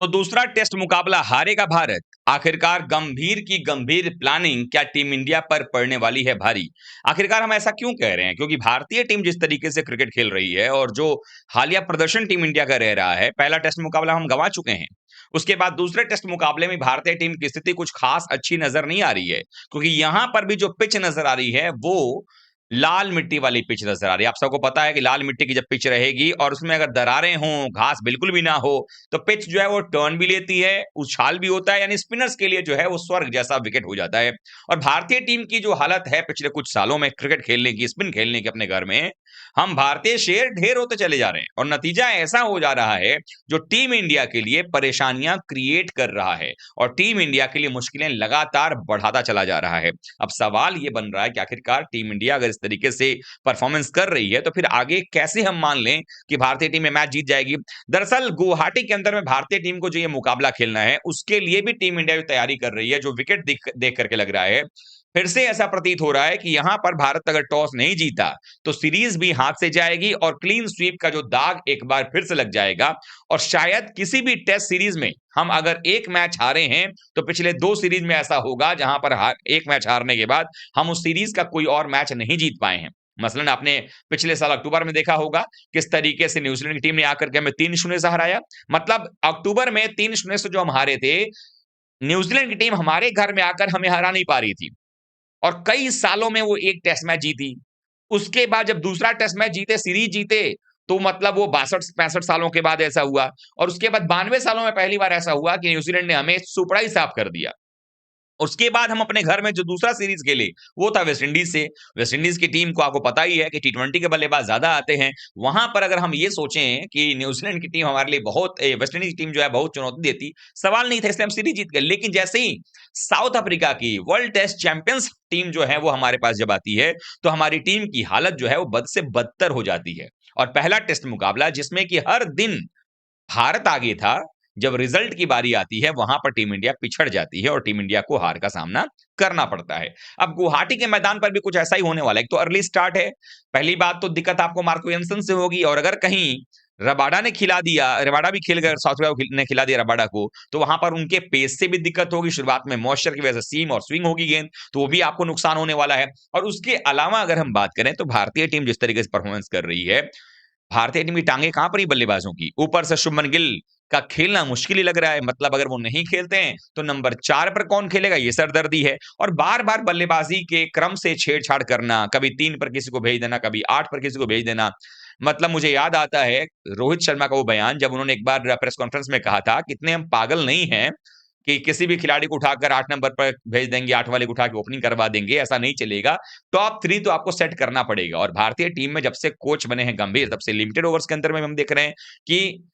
तो दूसरा टेस्ट मुकाबला हारेगा भारत। आखिरकार गंभीर की गंभीर प्लानिंग क्या टीम इंडिया पर पड़ने वाली है भारी। आखिरकार हम ऐसा क्यों कह रहे हैं, क्योंकि भारतीय टीम जिस तरीके से क्रिकेट खेल रही है और जो हालिया प्रदर्शन टीम इंडिया का रह रहा है, पहला टेस्ट मुकाबला हम गंवा चुके हैं। उसके बाद दूसरे टेस्ट मुकाबले में भारतीय टीम की स्थिति कुछ खास अच्छी नजर नहीं आ रही है, क्योंकि यहां पर भी जो पिच नजर आ रही है वो लाल मिट्टी वाली पिच नजर आ रही है। आप सबको पता है कि लाल मिट्टी की जब पिच रहेगी और उसमें अगर दरारें हों, घास बिल्कुल भी ना हो, तो पिच जो है वो टर्न भी लेती है, उछाल भी होता है, यानी स्पिनर्स के लिए जो है वो स्वर्ग जैसा विकेट हो जाता है। और भारतीय टीम की जो हालत है पिछले कुछ सालों में क्रिकेट खेलने की, स्पिन खेलने की अपने घर में, हम भारतीय शेर ढेर होते चले जा रहे हैं और नतीजा ऐसा हो जा रहा है जो टीम इंडिया के लिए परेशानियां क्रिएट कर रहा है और टीम इंडिया के लिए मुश्किलें लगातार बढ़ाता चला जा रहा है। अब सवाल ये बन रहा है कि आखिरकार टीम इंडिया अगर इस तरीके से परफॉर्मेंस कर रही है तो फिर आगे कैसे हम मान लें कि भारतीय टीम में मैच जीत जाएगी। दरअसल गुवाहाटी के अंदर में भारतीय टीम को जो ये मुकाबला खेलना है उसके लिए भी टीम इंडिया जो तैयारी कर रही है, जो विकेट देख करके लग रहा है, फिर से ऐसा प्रतीत हो रहा है कि यहां पर भारत अगर टॉस नहीं जीता तो सीरीज भी हाथ से जाएगी और क्लीन स्वीप का जो दाग एक बार फिर से लग जाएगा। और शायद किसी भी टेस्ट सीरीज में हम अगर एक मैच हारे हैं तो पिछले दो सीरीज में ऐसा होगा जहां पर एक मैच हारने के बाद हम उस सीरीज का कोई और मैच नहीं जीत पाए हैं। मसलन आपने पिछले साल अक्टूबर में देखा होगा किस तरीके से न्यूजीलैंड की टीम ने आकर के हमें 3-0 से हराया। मतलब अक्टूबर में 3-0 से जो हम हारे थे, न्यूजीलैंड की टीम हमारे घर में आकर हमें हरा नहीं पा रही थी और कई सालों में वो एक टेस्ट मैच जीती। उसके बाद जब दूसरा टेस्ट मैच जीते, सीरीज जीते, तो मतलब वो 62-65 सालों के बाद ऐसा हुआ। और उसके बाद 92 सालों में पहली बार ऐसा हुआ कि न्यूजीलैंड ने हमें सुपड़ा ही साफ कर दिया। उसके बाद हम अपने घर में जो दूसरा सीरीज खेले वो था वेस्ट इंडीज से। वेस्ट इंडीज की टीम को आपको पता ही है कि टी20 के बल्लेबाज ज्यादा आते हैं। वहां पर अगर हम ये सोचें कि न्यूजीलैंड की टीम हमारे लिए बहुत वेस्ट इंडीज की टीम जो है बहुत चुनौती देती, सवाल नहीं था, इसलिए हम सीरीज जीत गए। लेकिन जैसे ही साउथ अफ्रीका की वर्ल्ड टेस्ट चैंपियंस टीम जो है वो हमारे पास जब आती है तो हमारी टीम की हालत जो है वो बद से बदतर हो जाती है। और पहला टेस्ट मुकाबला जिसमें कि हर दिन भारत आगे था, जब रिजल्ट की बारी आती है वहां पर टीम इंडिया पिछड़ जाती है और टीम इंडिया को हार का सामना करना पड़ता है। अब गुवाहाटी के मैदान पर भी कुछ ऐसा ही होने वाला है। एक तो अर्ली स्टार्ट है, पहली बात तो दिक्कत आपको मार्को यंसन से होगी। और अगर कहीं रबाडा ने खिला दिया, रबाडा भी खेल गए, साउथ अफ्रीका ने खिला दिया रबाडा को, तो वहां पर उनके पेस से भी दिक्कत होगी। शुरुआत में मॉइस्चर की वजह से सीम और स्विंग होगी गेंद, तो वो भी आपको नुकसान होने वाला है। और उसके अलावा अगर हम बात करें तो भारतीय टीम जिस तरीके से परफॉर्मेंस कर रही है, भारतीय टीम की टांगे कहां पर ही बल्लेबाजों की, ऊपर से शुभमन गिल का खेलना मुश्किल ही लग रहा है। मतलब अगर वो नहीं खेलते हैं तो नंबर 4 पर कौन खेलेगा, ये सरदर्दी है। और बार-बार बल्लेबाजी के क्रम से छेड़छाड़ करना, कभी 3 पर किसी को भेज देना, कभी 8 पर किसी को भेज देना। मतलब मुझे याद आता है रोहित शर्मा का वो बयान जब उन्होंने एक बार प्रेस कॉन्फ्रेंस में कहा था, कितने हम पागल नहीं हैं कि किसी भी खिलाड़ी को उठाकर 8 नंबर पर भेज देंगे, 8 वाले को उठा के ओपनिंग करवा देंगे, ऐसा नहीं चलेगा। टॉप 3 तो आपको सेट करना पड़ेगा। और भारतीय टीम में जब से कोच बने हैं गंभीर, तब से लिमिटेड ओवर्स के अंदर में हम देख रहे हैं कि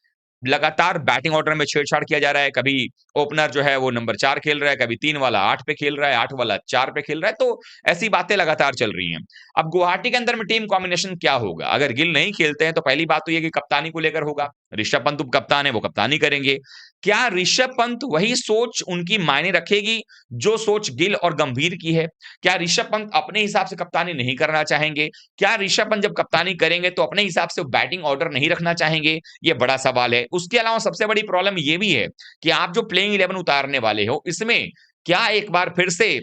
लगातार बैटिंग ऑर्डर में छेड़छाड़ किया जा रहा है। कभी ओपनर जो है वो नंबर 4 खेल रहा है, कभी 3 वाला 8 पे खेल रहा है, 8 वाला 4 पे खेल रहा है, तो ऐसी बातें लगातार चल रही हैं। अब गुवाहाटी के अंदर में टीम कॉम्बिनेशन क्या होगा? अगर गिल नहीं खेलते हैं तो पहली बात तो ये कि कप्तानी को लेकर होगा। ऋषभ पंत उपकप्तान है, वो कप्तानी करेंगे। क्या ऋषभ पंत वही सोच उनकी मायने रखेगी जो सोच गिल और गंभीर की है? क्या ऋषभ पंत अपने हिसाब से कप्तानी नहीं करना चाहेंगे? क्या ऋषभ पंत जब कप्तानी करेंगे तो अपने हिसाब से बैटिंग ऑर्डर नहीं रखना चाहेंगे? ये बड़ा सवाल है। उसके अलावा सबसे बड़ी प्रॉब्लम ये भी है कि आप जो प्लेइंग 11 उतारने वाले हो, इसमें क्या एक बार फिर से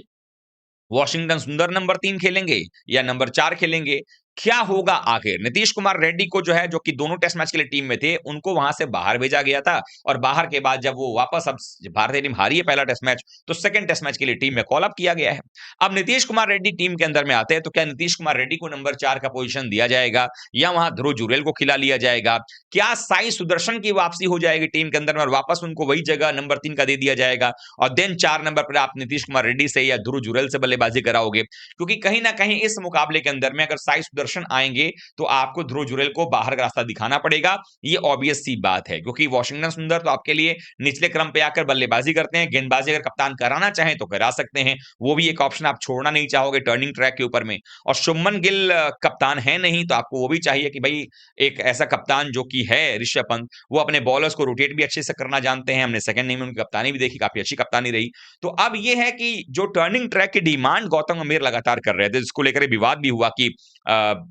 वॉशिंगटन सुंदर नंबर 3 खेलेंगे या नंबर 4 खेलेंगे? क्या होगा आखिर? नीतीश कुमार रेड्डी को जो है, जो कि दोनों टेस्ट मैच के लिए टीम में थे, उनको वहां से बाहर भेजा गया था और बाहर के बाद जब वो वापस, अब भारतीय टीम हारी है पहला टेस्ट मैच, तो सेकंड टेस्ट मैच के लिए टीम में कॉल अप किया गया है। अब नीतीश कुमार रेड्डी टीम के अंदर में आते हैं तो क्या नीतीश कुमार रेड्डी को नंबर 4 का पोजीशन दिया जाएगा या वहां ध्रुव जुरेल को खिला लिया जाएगा? क्या साई सुदर्शन की वापसी हो जाएगी टीम के अंदर में और वापस उनको वही जगह नंबर 3 का दे दिया जाएगा और देन 4 नंबर पर आप नीतीश कुमार रेड्डी से या ध्रुव जुरेल से बल्लेबाजी कराओगे? क्योंकि कहीं ना कहीं इस मुकाबले के अंदर में अगर साई सुदर्शन आएंगे तो आपको ध्रुव जुरेल को बाहर का रास्ता दिखाना पड़ेगा। ये ऑब्वियस सी बात है, क्योंकि वॉशिंगटन सुंदर तो आपके लिए निचले क्रम पे आकर बल्लेबाजी करते हैं, गेंदबाजी अगर कप्तान कराना चाहें तो करा सकते हैं, वो भी एक ऑप्शन आप छोड़ना नहीं चाहोगे टर्निंग ट्रैक के ऊपर में। और शुभमन गिल कप्तान है नहीं, तो आपको वो भी चाहिए कि भाई एक ऐसा कप्तान जो कि है ऋषभ पंत, वो अपने बॉलर्स को रोटेट भी अच्छे से करना जानते हैं। हमने सेकंड इनिंग में उनकी कप्तानी भी देखी, काफी अच्छी कप्तानी रही। तो अब ये है कि जो टर्निंग ट्रैक की डिमांड गौतम गंभीर लगातार कर रहे थे, जिसको लेकर विवाद भी हुआ कि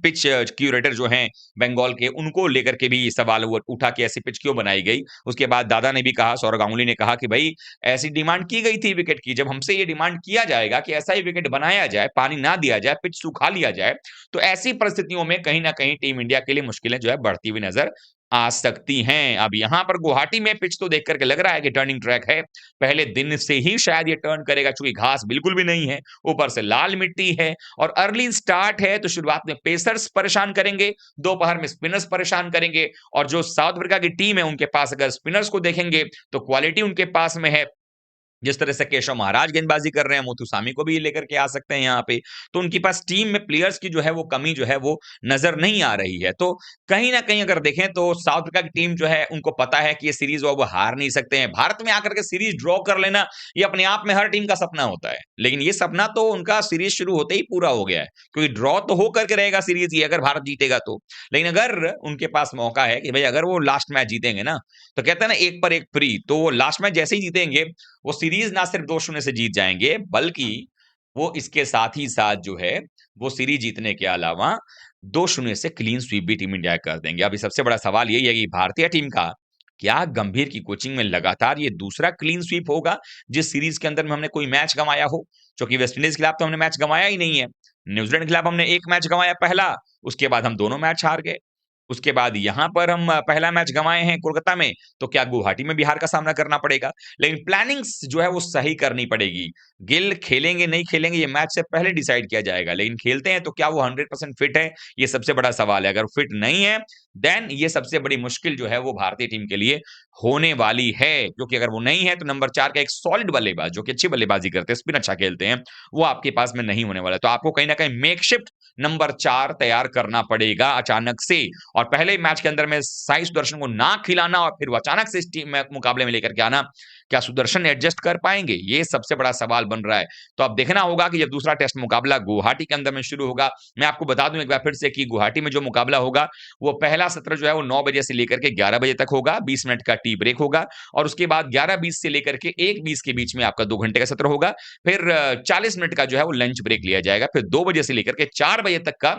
पिच क्यूरेटर जो हैं बंगाल के, उनको लेकर के भी सवाल उठा कि ऐसी पिच क्यों बनाई गई। उसके बाद दादा ने भी कहा, सौरव गांगुली ने कहा कि भाई ऐसी डिमांड की गई थी विकेट की, जब हमसे ये डिमांड किया जाएगा कि ऐसा ही विकेट बनाया जाए, पानी ना दिया जाए, पिच सुखा लिया जाए, तो ऐसी परिस्थितियों में कहीं ना कहीं टीम इंडिया के लिए मुश्किलें जो है बढ़ती हुई नजर आ सकती हैं। अब यहां पर गुवाहाटी में पिच तो देख करके लग रहा है कि टर्निंग ट्रैक है, पहले दिन से ही शायद ये टर्न करेगा, चूंकि घास बिल्कुल भी नहीं है, ऊपर से लाल मिट्टी है और अर्ली स्टार्ट है, तो शुरुआत में पेसर्स परेशान करेंगे, दोपहर में स्पिनर्स परेशान करेंगे। और जो साउथ अफ्रीका की टीम है उनके पास अगर स्पिनर्स को देखेंगे तो क्वालिटी उनके पास में है, जिस तरह से केशव महाराज गेंदबाजी कर रहे हैं, मुथुसामी को भी लेकर के आ सकते हैं यहाँ पे, तो उनके पास टीम में प्लेयर्स की जो है वो कमी जो है वो नजर नहीं आ रही है। तो कहीं ना कहीं अगर देखें तो साउथ अफ्रीका की टीम जो है उनको पता है कि ये सीरीज वो हार नहीं सकते हैं। भारत में आकर के सीरीज ड्रॉ कर लेना ये अपने आप में हर टीम का सपना होता है, लेकिन ये सपना तो उनका सीरीज शुरू होते ही पूरा हो गया है, क्योंकि ड्रॉ तो हो करके रहेगा सीरीज ये अगर भारत जीतेगा तो। लेकिन अगर उनके पास मौका है कि भाई अगर वो लास्ट मैच जीतेंगे ना, तो कहते हैं ना एक पर एक फ्री, तो वो लास्ट मैच जैसे ही जीतेंगे वो सीरीज ना सिर्फ 2-0 से जीत जाएंगे, बल्कि वो इसके साथ ही साथ जो है वो सीरीज जीतने के अलावा 2-0 से क्लीन स्वीप भी टीम इंडिया कर देंगे। अभी सबसे बड़ा सवाल यही है कि भारतीय टीम का क्या गंभीर की कोचिंग में लगातार ये दूसरा क्लीन स्वीप होगा जिस सीरीज के अंदर में हमने कोई मैच गंवाया हो, क्योंकि वेस्टइंडीज के खिलाफ तो हमने मैच गंवाया ही नहीं है, न्यूजीलैंड के खिलाफ हमने एक मैच गंवाया पहला, उसके बाद हम दोनों मैच हार गए, उसके बाद यहां पर हम पहला मैच गंवाए हैं कोलकाता में, तो क्या गुवाहाटी में बिहार का सामना करना पड़ेगा। लेकिन प्लानिंग्स जो है वो सही करनी पड़ेगी। गिल खेलेंगे नहीं खेलेंगे ये मैच से पहले डिसाइड किया जाएगा, लेकिन खेलते हैं तो क्या वो 100% फिट है, ये सबसे बड़ा सवाल है। अगर फिट नहीं है देन ये सबसे बड़ी मुश्किल जो है वो भारतीय टीम के लिए होने वाली है, क्योंकि अगर वो नहीं है तो नंबर 4 का एक सॉलिड बल्लेबाज जो कि अच्छी बल्लेबाजी करते हैं, स्पिन अच्छा खेलते हैं, वो आपके पास में नहीं होने वाला है। तो आपको कहीं ना कहीं मेकशिफ्ट नंबर 4 तैयार करना पड़ेगा अचानक से, और पहले ही मैच के अंदर में साई सुदर्शन को ना खिलाना और फिर वो अचानक से इस टीम में मुकाबले में लेकर के आना, क्या सुदर्शन एडजस्ट कर पाएंगे, ये सबसे बड़ा सवाल बन रहा है। तो अब देखना होगा कि जब दूसरा टेस्ट मुकाबला गुवाहाटी के अंदर में शुरू होगा, मैं आपको बता दूं एक बार फिर से कि गुवाहाटी में जो मुकाबला होगा वो पहला सत्र जो है वो 9 बजे से लेकर के 11 बजे तक होगा, 20 मिनट का टी ब्रेक होगा, और उसके बाद 11:20 से लेकर के 1:20 के बीच में आपका 2 घंटे का सत्र होगा, फिर 40 मिनट का जो है वो लंच ब्रेक लिया जाएगा, फिर 2 बजे से लेकर के 4 बजे तक का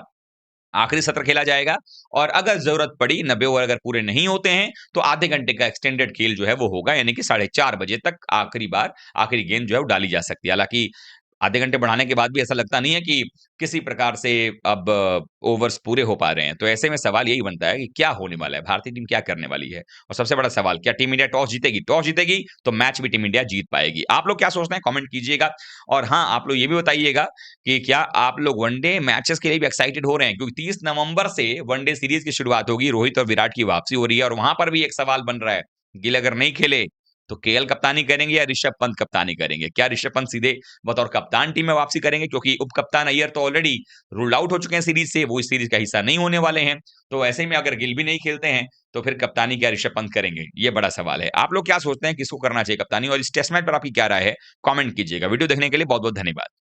आखिरी सत्र खेला जाएगा, और अगर जरूरत पड़ी 90 ओवर अगर पूरे नहीं होते हैं तो आधे घंटे का एक्सटेंडेड खेल जो है वो होगा, यानी कि 4:30 बजे तक आखिरी गेंद जो है वो डाली जा सकती है। हालांकि आधे घंटे बढ़ाने के बाद भी ऐसा लगता नहीं है कि किसी प्रकार से अब ओवर्स पूरे हो पा रहे हैं। तो ऐसे में सवाल यही बनता है कि क्या होने वाला है, भारतीय टीम क्या करने वाली है, और सबसे बड़ा सवाल क्या टीम इंडिया टॉस जीतेगी, टॉस जीतेगी तो मैच भी टीम इंडिया जीत पाएगी। आप लोग क्या सोचते हैं कमेंट कीजिएगा, और हाँ आप लोग ये भी बताइएगा कि क्या आप लोग वनडे मैचेस के लिए भी एक्साइटेड हो रहे हैं, क्योंकि 30 नवंबर से वनडे सीरीज की शुरुआत होगी, रोहित और विराट की वापसी हो रही है, और वहां पर भी एक सवाल बन रहा है, गिल अगर नहीं खेले तो केएल कप्तानी करेंगे या ऋषभ पंत कप्तानी करेंगे, क्या ऋषभ पंत सीधे बतौर कप्तान टीम में वापसी करेंगे, क्योंकि उप कप्तान अय्यर तो ऑलरेडी रूल्ड आउट हो चुके हैं सीरीज से, वो इस सीरीज का हिस्सा नहीं होने वाले हैं। तो ऐसे में अगर गिल भी नहीं खेलते हैं तो फिर कप्तानी क्या ऋषभ पंत करेंगे, ये बड़ा सवाल है। आप लोग क्या सोचते हैं किसको करना चाहिए कप्तानी, और इस टेस्ट मैच पर आपकी क्या राय है, कमेंट कीजिएगा। वीडियो देखने के लिए बहुत बहुत धन्यवाद।